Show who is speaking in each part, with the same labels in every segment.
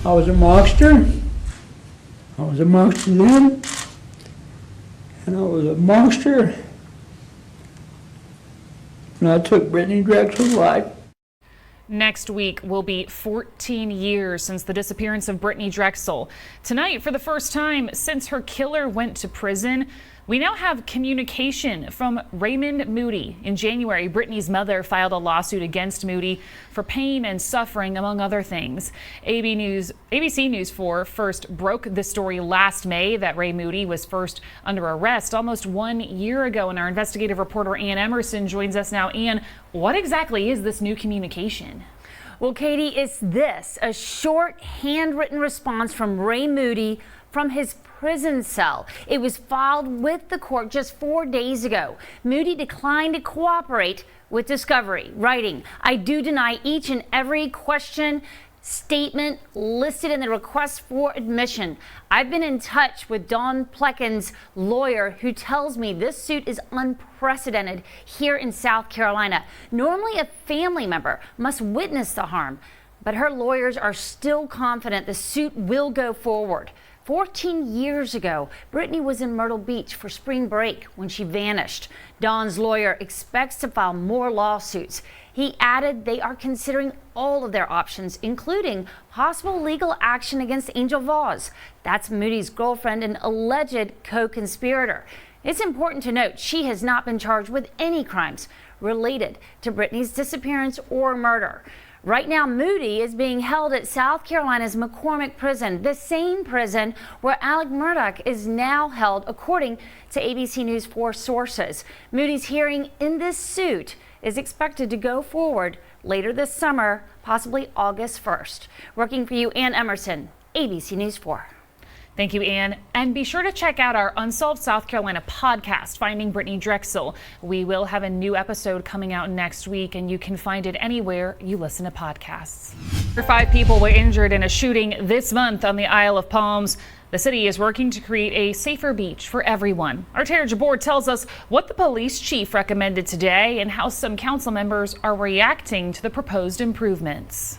Speaker 1: I was a monster. I was a monster then, and I was a monster when I took Brittanee Drexel's life.
Speaker 2: Next week will be 14 years since the disappearance of Brittanee Drexel. Tonight, for the first time since her killer went to prison, we now have communication from Raymond Moody. In January, Brittanee's mother filed a lawsuit against Moody for pain and suffering, among other things. ABC News 4 first broke the story last May that Ray Moody was first under arrest almost 1 year ago. And our investigative reporter Ann Emerson joins us now. Ann, what exactly is this new communication?
Speaker 3: Well, Katie, it's this, a short handwritten response from Ray Moody from his prison cell. It was filed with the court just 4 days ago. Moody declined to cooperate with discovery, writing, "I do deny each and every question, statement listed in the request for admission. I've been in touch with Dawn Pleckan's lawyer, who tells me this suit is unprecedented here in South Carolina. Normally a family member must witness the harm, but her lawyers are still confident the suit will go forward." 14 years ago, Brittanee was in Myrtle Beach for spring break when she vanished. Dawn's lawyer expects to file more lawsuits. He added they are considering all of their options, including possible legal action against Angel Vaz. That's Moody's girlfriend and alleged co-conspirator. It's important to note she has not been charged with any crimes related to Brittanee's disappearance or murder. Right now, Moody is being held at South Carolina's McCormick Prison, the same prison where Alec Murdaugh is now held, according to ABC News 4 sources. Moody's hearing in this suit is expected to go forward later this summer, possibly August 1st. Working for you, Ann Emerson, ABC News 4.
Speaker 2: Thank you, Ann. And be sure to check out our Unsolved South Carolina podcast, Finding Brittanee Drexel. We will have a new episode coming out next week, and you can find it anywhere you listen to podcasts. 5 people were injured in a shooting this month on the Isle of Palms. The city is working to create a safer beach for everyone. Our Tara Jabor tells us what the police chief recommended today and how some council members are reacting to the proposed improvements.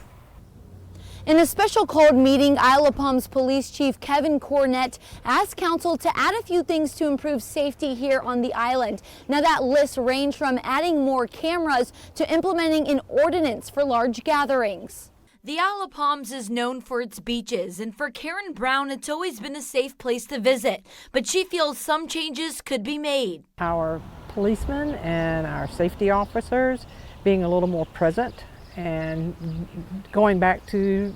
Speaker 4: In a special called meeting, Isle of Palms Police Chief Kevin Cornett asked council to add a few things to improve safety here on the island. Now, that list ranged from adding more cameras to implementing an ordinance for large gatherings.
Speaker 5: The Isle of Palms is known for its beaches, and for Karen Brown, it's always been a safe place to visit. But she feels some changes could be made.
Speaker 6: Our policemen and our safety officers being a little more present and going back to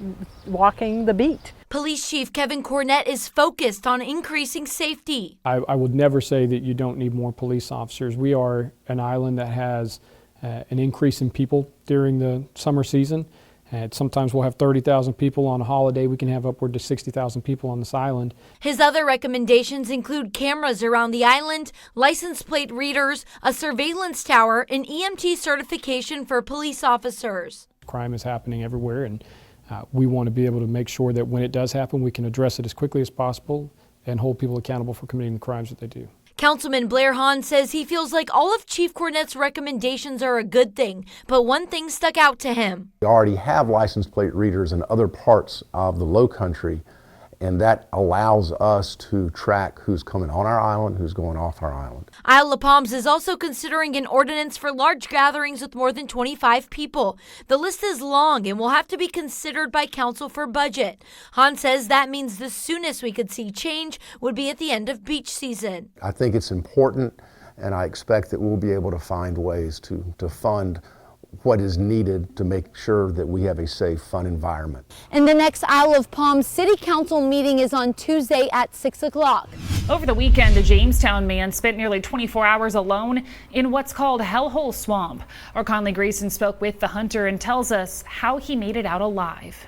Speaker 6: walking the beat.
Speaker 5: Police Chief Kevin Cornett is focused on increasing safety.
Speaker 7: I would never say that you don't need more police officers. We are an island that has an increase in people during the summer season. And sometimes we'll have 30,000 people on a holiday. We can have upward to 60,000 people on this island.
Speaker 5: His other recommendations include cameras around the island, license plate readers, a surveillance tower, and EMT certification for police officers. Crime
Speaker 7: is happening everywhere, and we want to be able to make sure that when it does happen, we can address it as quickly as possible and hold people accountable for committing the crimes that they do.
Speaker 5: Councilman Blair Hahn says he feels like all of Chief Cornett's recommendations are a good thing, but one thing stuck out to him.
Speaker 8: We already have license plate readers in other parts of the Low Country, and that allows us to track who's coming on our island, who's going off our island.
Speaker 5: Isle of Palms is also considering an ordinance for large gatherings with more than 25 people. The list is long and will have to be considered by council for budget. Hahn says that means the soonest we could see change would be at the end of beach season.
Speaker 8: I think it's important, and I expect that we'll be able to find ways to fund what is needed to make sure that we have a safe, fun environment.
Speaker 4: And the next Isle of Palms City Council meeting is on Tuesday at 6 o'clock.
Speaker 2: Over the weekend, a Jamestown man spent nearly 24 hours alone in what's called Hellhole Swamp. Our Conley Grayson spoke with the hunter and tells us how he made it out alive.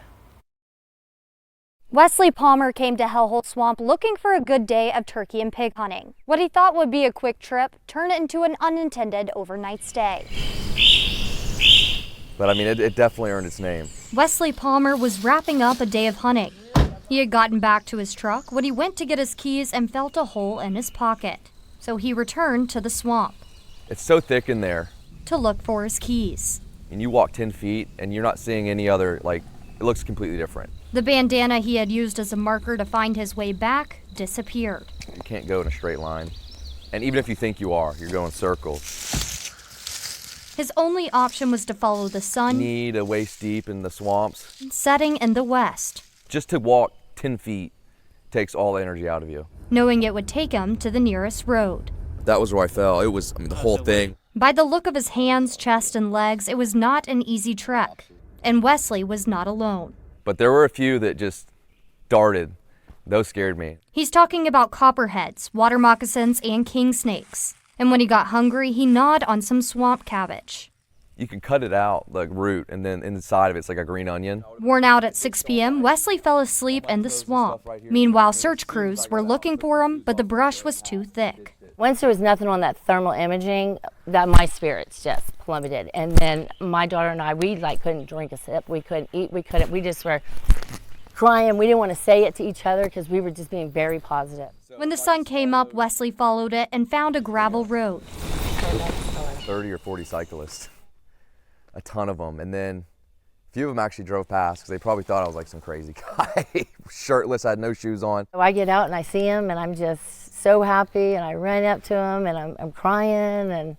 Speaker 9: Wesley Palmer came to Hellhole Swamp looking for a good day of turkey and pig hunting. What he thought would be a quick trip turned into an unintended overnight stay.
Speaker 10: But I mean, it definitely earned its name.
Speaker 9: Wesley Palmer was wrapping up a day of hunting. He had gotten back to his truck when he went to get his keys and felt a hole in his pocket. So he returned to the swamp.
Speaker 10: It's so thick in there.
Speaker 9: To look for his keys.
Speaker 10: And you walk 10 feet and you're not seeing any other, it looks completely different.
Speaker 9: The bandana he had used as a marker to find his way back disappeared.
Speaker 10: You can't go in a straight line. And even if you think you are, you're going circles.
Speaker 9: His only option was to follow the sun,
Speaker 10: Knee to waist deep in the swamps.
Speaker 9: setting in the west,
Speaker 10: Just to walk 10 feet takes all the energy out of you.
Speaker 9: knowing it would take him to the nearest road.
Speaker 10: That was where I fell. It was, the whole thing.
Speaker 9: By the look of his hands, chest, and legs, it was not an easy trek. And Wesley was not alone.
Speaker 10: But there were a few that just darted. Those scared me.
Speaker 9: He's talking about copperheads, water moccasins, and king snakes. And when he got hungry, he gnawed on some swamp cabbage.
Speaker 10: You can cut it out, the root, and then inside of it's like a green onion.
Speaker 9: Worn out at 6 p.m., Wesley fell asleep in the swamp. Meanwhile, search crews were looking for him, but the brush was too thick.
Speaker 11: Once there was nothing on that thermal imaging, that my spirits just plummeted. And then my daughter and I, we couldn't drink a sip, we couldn't eat, we just were crying. We didn't want to say it to each other because we were just being very positive.
Speaker 9: When the sun came up, Wesley followed it and found a gravel road.
Speaker 10: 30 or 40 cyclists, a ton of them. And then a few of them actually drove past because they probably thought I was like some crazy guy, shirtless, I had no shoes on.
Speaker 11: So I get out and I see him and I'm just so happy, and I ran up to him and I'm crying, and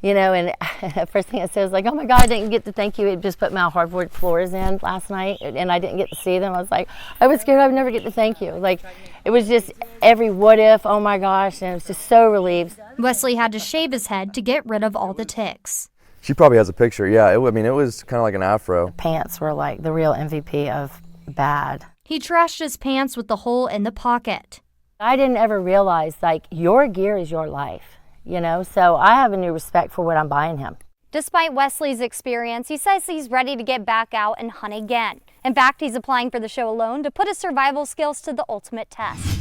Speaker 11: you know, and the first thing I said was like, oh my God, I didn't get to thank you. It just put my hardwood floors in last night and I didn't get to see them. I was like, I was scared I would never get to thank you. Like, it was just every what if, oh my gosh, and it was just so relieved.
Speaker 9: Wesley had to shave his head to get rid of all the ticks.
Speaker 10: She probably has a picture, yeah. It was kind of like an afro.
Speaker 11: Pants were like the real MVP of bad.
Speaker 9: He trashed his pants with the hole in the pocket.
Speaker 11: I didn't ever realize, like, your gear is your life, you know? So I have a new respect for what I'm buying him.
Speaker 4: Despite Wesley's experience, he says he's ready to get back out and hunt again. In fact, he's applying for the show alone to put his survival skills to the ultimate test.